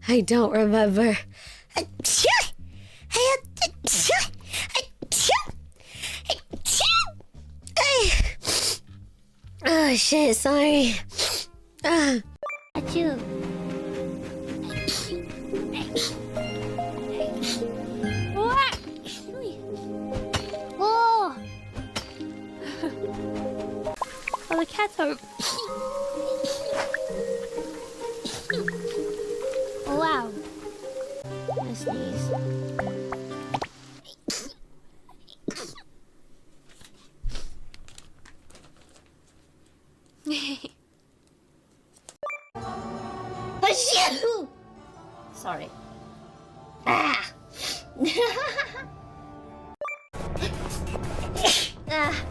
I don't remember. Oh shit, sorry. Achoo. What? Oh. Oh, the cat's home. Oh, wow. I'm gonna sneeze. Sorry. Ah. Ah.